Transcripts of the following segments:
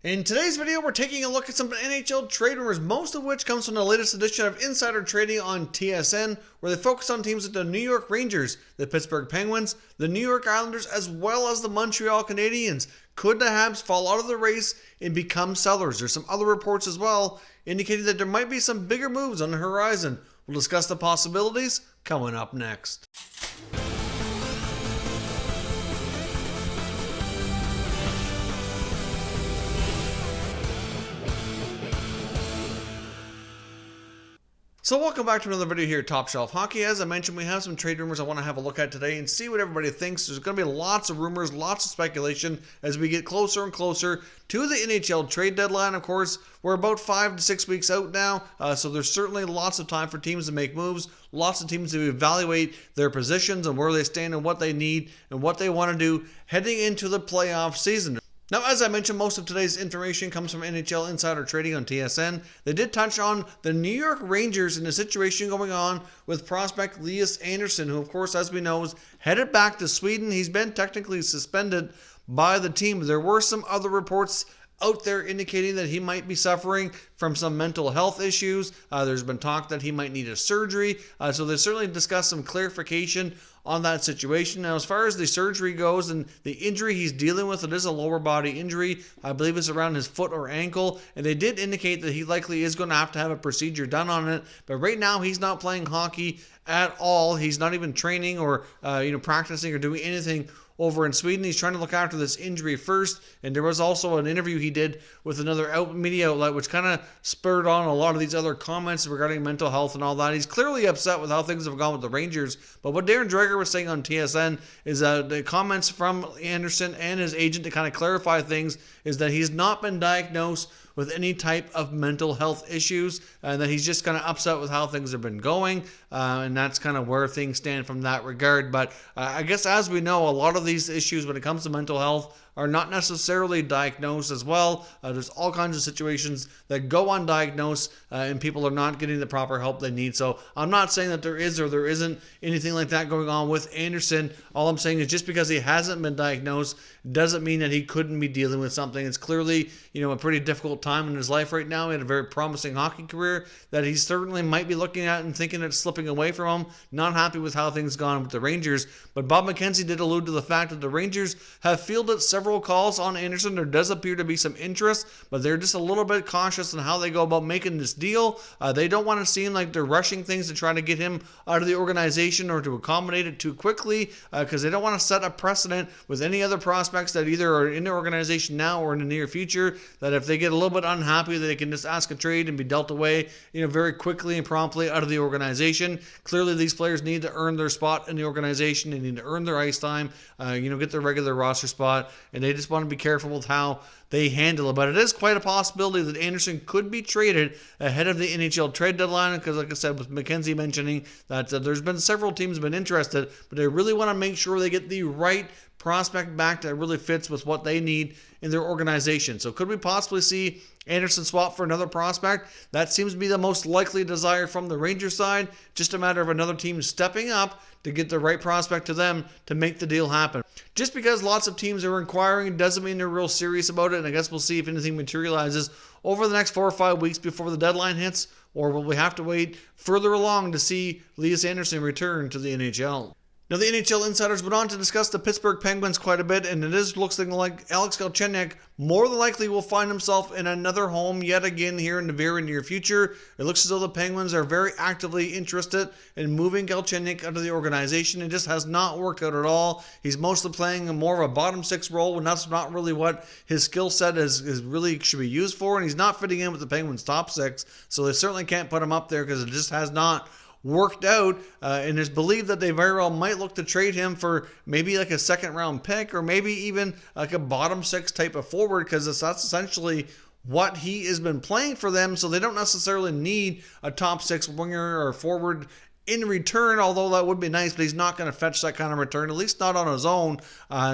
In today's video, we're taking a look at some NHL trade rumors, most of which comes from the latest edition of Insider Trading on TSN, where they focus on teams like the New York Rangers, the Pittsburgh Penguins, the New York Islanders, as well as the Montreal Canadiens. Could the Habs fall out of the race and become sellers? There's some other reports as well indicating that there might be some bigger moves on the horizon. We'll discuss the possibilities coming up next. So welcome back to another video here at Top Shelf Hockey. As I mentioned, we have some trade rumors I want to have a look at today and see what everybody thinks. There's going to be lots of rumors, lots of speculation as we get closer and closer to the NHL trade deadline. Of course, we're about 5 to 6 weeks out now, so there's certainly lots of time for teams to make moves, lots of teams to evaluate their positions and where they stand and what they need and what they want to do heading into the playoff season. Now, as I mentioned, most of today's information comes from NHL Insider Trading on TSN. They did touch on the New York Rangers and the situation going on with prospect Elias Andersson, who, of course, as we know, is headed back to Sweden. He's been technically suspended by the team. There were some other reports out there indicating that he might be suffering from some mental health issues. There's been talk that he might need a surgery. So they certainly discussed some clarification on that situation. Now, as far as the surgery goes and the injury he's dealing with, it is a lower body injury. I believe it's around his foot or ankle. And they did indicate that he likely is going to have a procedure done on it. But right now, he's not playing hockey at all. He's not even training or practicing or doing anything over in Sweden. He's trying to look after this injury first. And there was also an interview he did with another media outlet, which kind of spurred on a lot of these other comments regarding mental health and all that. He's clearly upset with how things have gone with the Rangers. But what Darren Dreger was saying on TSN is the comments from Anderson and his agent to kind of clarify things is that he's not been diagnosed with any type of mental health issues, and that he's just kind of upset with how things have been going, and that's kind of where things stand from that regard. But I guess as we know, a lot of these issues when it comes to mental health are not necessarily diagnosed as well. There's all kinds of situations that go undiagnosed and people are not getting the proper help they need. So I'm not saying that there is or there isn't anything like that going on with Anderson. All I'm saying is just because he hasn't been diagnosed doesn't mean that he couldn't be dealing with something. It's clearly, a pretty difficult time in his life right now. He had a very promising hockey career that he certainly might be looking at and thinking it's slipping away from him. Not happy with how things gone with the Rangers. But Bob McKenzie did allude to the fact that the Rangers have fielded several calls on Anderson. There does appear to be some interest, but they're just a little bit cautious on how they go about making this deal. They don't want to seem like they're rushing things to try to get him out of the organization or to accommodate it too quickly, because they don't want to set a precedent with any other prospects that either are in the organization now or in the near future, that if they get a little bit unhappy, they can just ask a trade and be dealt away, very quickly and promptly out of the organization. Clearly, these players need to earn their spot in the organization. They need to earn their ice time, get their regular roster spot, and they just want to be careful with how they handle it. But it is quite a possibility that Anderson could be traded ahead of the NHL trade deadline, because like I said, with McKenzie mentioning that there's been several teams been interested, but they really want to make sure they get the right prospect back that really fits with what they need in their organization. So could we possibly see Anderson swap for another prospect? That seems to be the most likely desire from the Rangers side. Just a matter of another team stepping up to get the right prospect to them to make the deal happen. Just because lots of teams are inquiring doesn't mean they're real serious about it, and I guess we'll see if anything materializes over the next 4 or 5 weeks before the deadline hits, or will we have to wait further along to see Elias Andersson return to the NHL? Now, the NHL insiders went on to discuss the Pittsburgh Penguins quite a bit, and it looks like Alex Galchenyuk more than likely will find himself in another home yet again here in the very near future. It looks as though the Penguins are very actively interested in moving Galchenyuk out of the organization. It just has not worked out at all. He's mostly playing more of a bottom six role, and that's not really what his skill set is really should be used for, and he's not fitting in with the Penguins' top six, so they certainly can't put him up there because it just has not worked out, and it's believed that they very well might look to trade him for maybe like a second round pick or maybe even like a bottom six type of forward, because that's essentially what he has been playing for them. So they don't necessarily need a top six winger or forward in return, although that would be nice, but he's not going to fetch that kind of return, at least not on his own.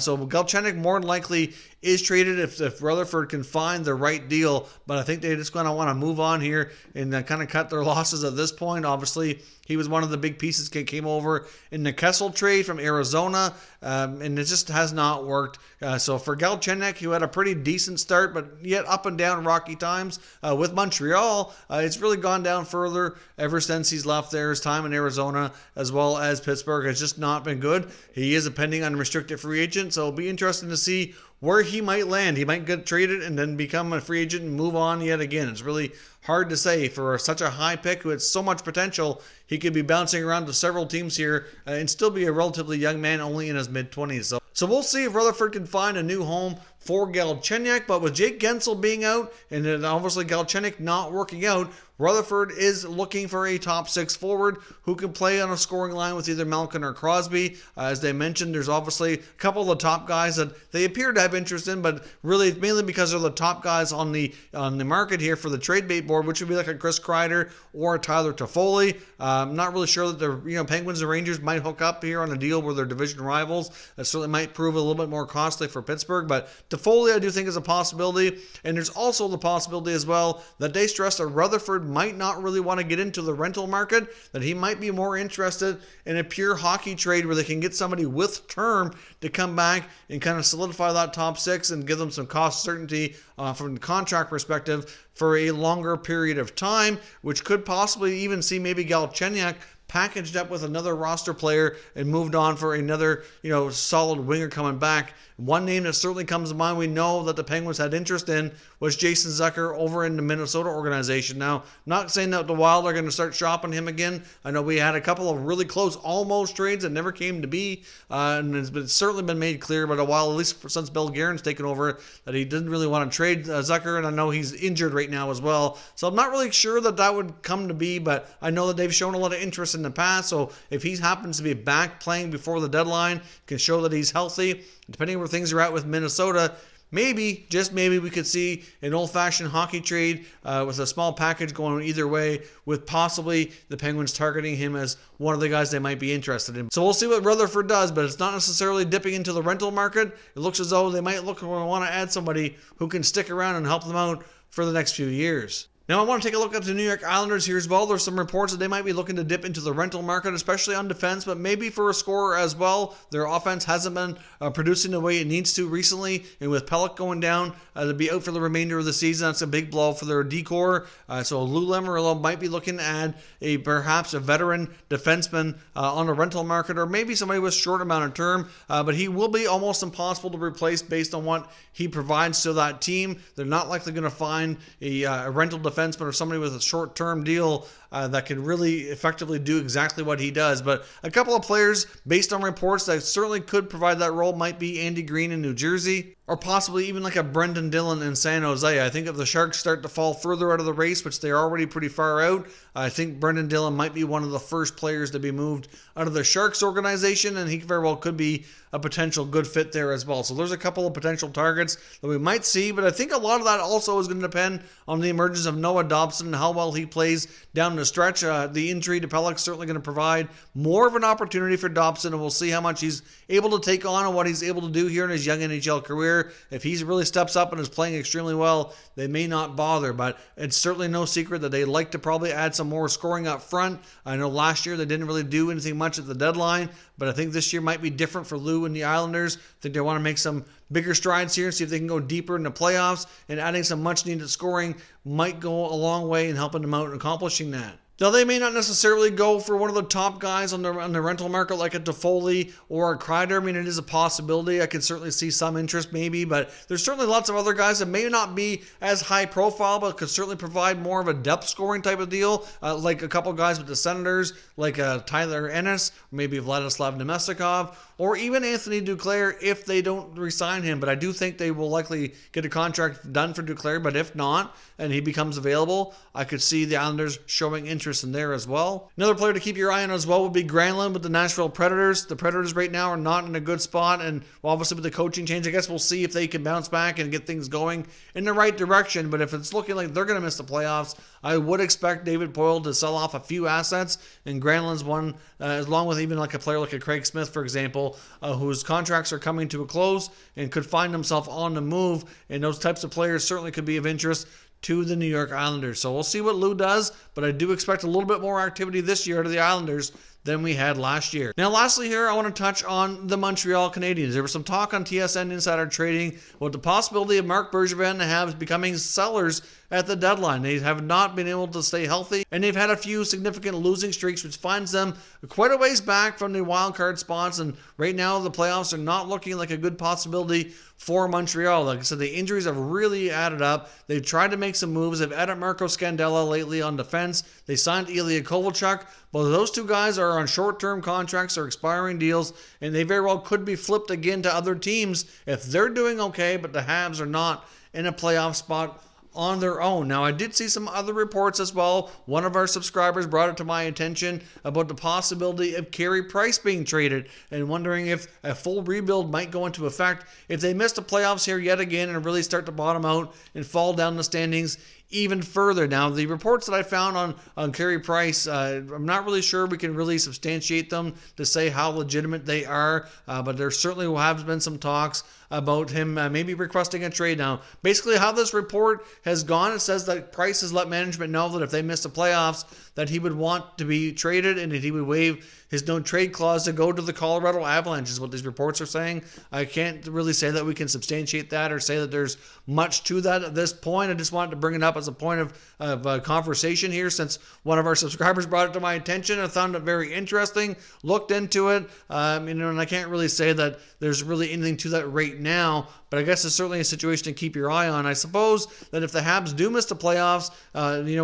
So Galchenyuk more than likely is traded if Rutherford can find the right deal, but I think they're just going to want to move on here and kind of cut their losses at this point. Obviously, He was one of the big pieces that came over in the Kessel trade from Arizona, and it just has not worked. So for Galchenyuk, who had a pretty decent start, but yet up and down rocky times with Montreal, it's really gone down further ever since he's left there. His time in Arizona as well as Pittsburgh has just not been good. He is a pending unrestricted free agent, so it'll be interesting to see where he might land. He might get traded and then become a free agent and move on yet again. It's really hard to say for such a high pick who has so much potential. He could be bouncing around to several teams here and still be a relatively young man, only in his mid-20s. So we'll see if Rutherford can find a new home for Galchenyuk. But with Jake Gensel being out and then obviously Galchenyuk not working out, Rutherford is looking for a top six forward who can play on a scoring line with either Malkin or Crosby. As they mentioned, there's obviously a couple of the top guys that they appear to have interest in, but really it's mainly because they're the top guys on the market here for the trade bait board, which would be like a Chris Kreider or a Tyler Toffoli. I'm not really sure that the Penguins and Rangers might hook up here on a deal where they're division rivals. That certainly might prove a little bit more costly for Pittsburgh, but Toffoli I do think is a possibility. And there's also the possibility as well that they stress that Rutherford might not really want to get into the rental market, that he might be more interested in a pure hockey trade where they can get somebody with term to come back and kind of solidify that top six and give them some cost certainty from the contract perspective for a longer period of time, which could possibly even see maybe Galchenyuk packaged up with another roster player and moved on for another, solid winger coming back. One name that certainly comes to mind we know that the Penguins had interest in was Jason Zucker over in the Minnesota organization. Now, not saying that the Wild are going to start shopping him again. I know we had a couple of really close almost trades that never came to be, and it's certainly been made clear by the Wild, at least since Bill Guerin's taken over, that he didn't really want to trade Zucker, and I know he's injured right now as well. So I'm not really sure that would come to be, but I know that they've shown a lot of interest in the past, so if he happens to be back playing before the deadline, can show that he's healthy, depending on where things are at with Minnesota, maybe, just maybe, we could see an old-fashioned hockey trade with a small package going either way, with possibly the Penguins targeting him as one of the guys they might be interested in. So we'll see what Rutherford does, but it's not necessarily dipping into the rental market. It looks as though they might want to add somebody who can stick around and help them out for the next few years. Now, I want to take a look at the New York Islanders here as well. There's some reports that they might be looking to dip into the rental market, especially on defense, but maybe for a scorer as well. Their offense hasn't been producing the way it needs to recently, and with Pelech going down to be out for the remainder of the season, that's a big blow for their D-core. So Lou Lamoriello might be looking to add perhaps a veteran defenseman on the rental market, or maybe somebody with short amount of term, but he will be almost impossible to replace based on what he provides to that team. They're not likely going to find a rental defenseman or somebody with a short-term deal that can really effectively do exactly what he does. But a couple of players, based on reports, that certainly could provide that role might be Andy Green in New Jersey, or possibly even like a Brendan Dillon in San Jose. I think if the Sharks start to fall further out of the race, which they're already pretty far out, I think Brendan Dillon might be one of the first players to be moved out of the Sharks organization, and he very well could be a potential good fit there as well. So there's a couple of potential targets that we might see, but I think a lot of that also is going to depend on the emergence of Noah Dobson and how well he plays down the stretch. The injury to Pelech is certainly going to provide more of an opportunity for Dobson, and we'll see how much he's able to take on and what he's able to do here in his young NHL career. If he really steps up and is playing extremely well, they may not bother, but it's certainly no secret that they like to probably add some more scoring up front. I know last year they didn't really do anything much at the deadline, but I think this year might be different for Lou and the Islanders. I think they want to make some bigger strides here and see if they can go deeper in the playoffs, and adding some much needed scoring might go a long way in helping them out in accomplishing that. Now, they may not necessarily go for one of the top guys on the rental market like a Toffoli or a Kreider. I mean, it is a possibility. I can certainly see some interest maybe, but there's certainly lots of other guys that may not be as high profile, but could certainly provide more of a depth scoring type of deal, like a couple guys with the Senators, like Tyler Ennis, maybe Vladislav Nemestikov, or even Anthony Duclair if they don't re-sign him. But I do think they will likely get a contract done for Duclair, but if not, and he becomes available, I could see the Islanders showing interest in there as well. Another player to keep your eye on as well would be Granlund with the Nashville Predators. The Predators right now are not in a good spot, and obviously with the coaching change, I guess we'll see if they can bounce back and get things going in the right direction. But if it's looking like they're going to miss the playoffs, I would expect David Poile to sell off a few assets, and Granlund's one, along with even like a player like a Craig Smith, for example, whose contracts are coming to a close and could find himself on the move, and those types of players certainly could be of interest to the New York Islanders. So we'll see what Lou does, but I do expect a little bit more activity this year out of the Islanders than we had last year. Now, lastly here, I want to touch on the Montreal Canadiens. There was some talk on TSN Insider Trading about the possibility of Marc Bergevin and the Habs becoming sellers at the deadline. They have not been able to stay healthy, and they've had a few significant losing streaks, which finds them quite a ways back from the wild card spots, and right now the playoffs are not looking like a good possibility for Montreal. Like I said, the injuries have really added up. They've tried to make some moves. They've added Marco Scandella lately on defense. They signed Ilya Kovalchuk. Both of those two guys are on short-term contracts or expiring deals, and they very well could be flipped again to other teams if they're doing okay, but the Habs are not in a playoff spot on their own. Now, I did see some other reports as well. One of our subscribers brought it to my attention about the possibility of Carey Price being traded and wondering if a full rebuild might go into effect if they miss the playoffs here yet again and really start to bottom out and fall down the standings even further. Now, the reports that I found on Carey Price, I'm not really sure we can really substantiate them to say how legitimate they are, but there certainly will have been some talks about him maybe requesting a trade. Now, basically how this report has gone, it says that Price has let management know that if they miss the playoffs, that he would want to be traded and that he would waive his no-trade clause to go to the Colorado Avalanche is what these reports are saying. I can't really say that we can substantiate that or say that there's much to that at this point. I just wanted to bring it up as a point of conversation here since one of our subscribers brought it to my attention. I found it very interesting, looked into it, and I can't really say that there's really anything to that right now, but I guess it's certainly a situation to keep your eye on. I suppose that if the Habs do miss the playoffs,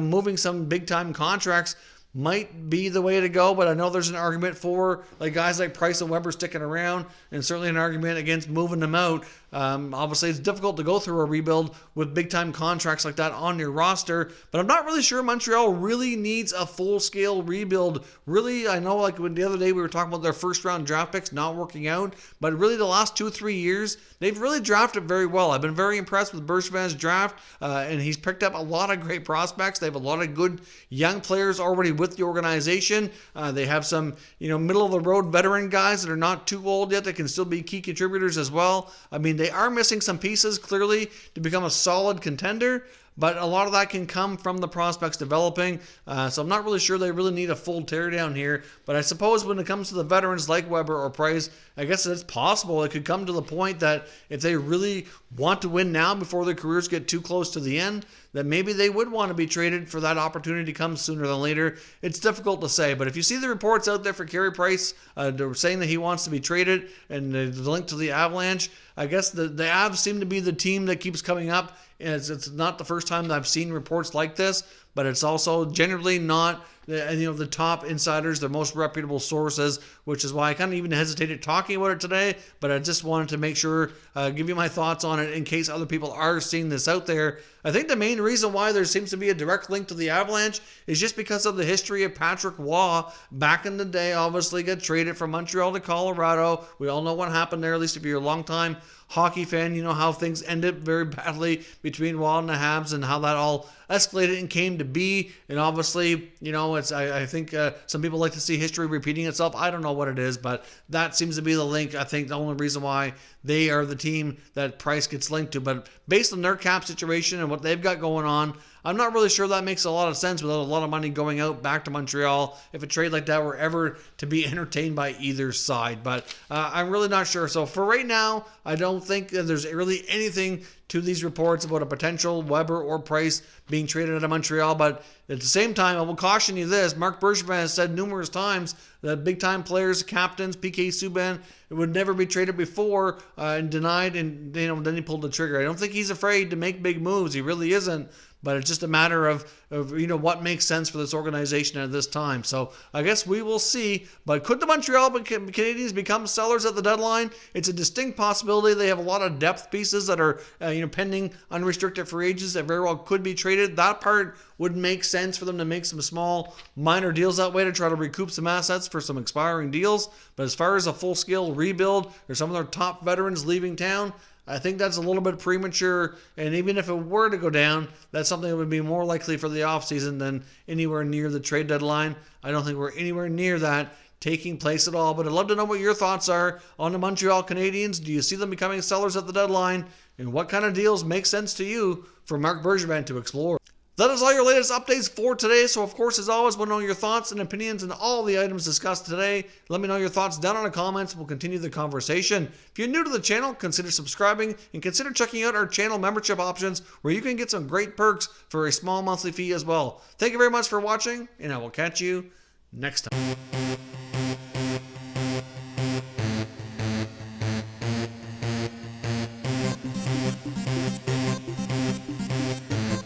moving some big-time contracts might be the way to go, but I know there's an argument for guys like Price and Weber sticking around, and certainly an argument against moving them out. Obviously, it's difficult to go through a rebuild with big-time contracts like that on your roster, but I'm not really sure Montreal really needs a full-scale rebuild. Really, I know when the other day we were talking about their first-round draft picks not working out, but really the last 2-3 years, they've really drafted very well. I've been very impressed with Bergevin's draft, and he's picked up a lot of great prospects. They have a lot of good young players already with the organization. They have some, middle-of-the-road veteran guys that are not too old yet that can still be key contributors as well. I mean, they are missing some pieces, clearly, to become a solid contender, but a lot of that can come from the prospects developing. So I'm not really sure they really need a full teardown here. But I suppose when it comes to the veterans like Weber or Price, I guess it's possible it could come to the point that if they really want to win now before their careers get too close to the end, that maybe they would want to be traded for that opportunity to come sooner than later. It's difficult to say, but if you see the reports out there for Carey Price, they're saying that he wants to be traded, and the link to the Avalanche, I guess the Avs seem to be the team that keeps coming up. It's not the first time that I've seen reports like this, but it's also generally not the top insiders, the most reputable sources, which is why I kind of even hesitated talking about it today, but I just wanted to make sure, give you my thoughts on it in case other people are seeing this out there. I think the main reason why there seems to be a direct link to the Avalanche is just because of the history of Patrick Waugh. Back in the day, obviously got traded from Montreal to Colorado. We all know what happened there, at least if you're a long-time hockey fan, you know how things ended very badly between Waugh and the Habs and how that all escalated and came to be. And obviously, I think some people like to see history repeating itself. I don't know what it is, but that seems to be the link. I think the only reason why they are the team that Price gets linked to. But based on their cap situation and what they've got going on, I'm not really sure that makes a lot of sense without a lot of money going out back to Montreal if a trade like that were ever to be entertained by either side. But I'm really not sure. So for right now, I don't think that there's really anything to these reports about a potential Weber or Price being traded out of Montreal. But at the same time, I will caution you this. Marc Bergevin has said numerous times that big-time players, captains, PK Subban, would never be traded before and denied, and then he pulled the trigger. I don't think he's afraid to make big moves. He really isn't. But it's just a matter of what makes sense for this organization at this time. So I guess we will see. But could the Montreal Canadiens become sellers at the deadline? It's a distinct possibility. They have a lot of depth pieces that are pending unrestricted free agents that very well could be traded. That part would make sense for them to make some small minor deals that way to try to recoup some assets for some expiring deals. But as far as a full-scale rebuild or some of their top veterans leaving town, I think that's a little bit premature, and even if it were to go down, that's something that would be more likely for the offseason than anywhere near the trade deadline. I don't think we're anywhere near that taking place at all, but I'd love to know what your thoughts are on the Montreal Canadiens. Do you see them becoming sellers at the deadline? and what kind of deals make sense to you for Marc Bergevin to explore. That is all your latest updates for today. So, of course, as always, want to know your thoughts and opinions on all the items discussed today. Let me know your thoughts down in the comments. We'll continue the conversation. If you're new to the channel, consider subscribing and consider checking out our channel membership options where you can get some great perks for a small monthly fee as well. Thank you very much for watching, and I will catch you next time.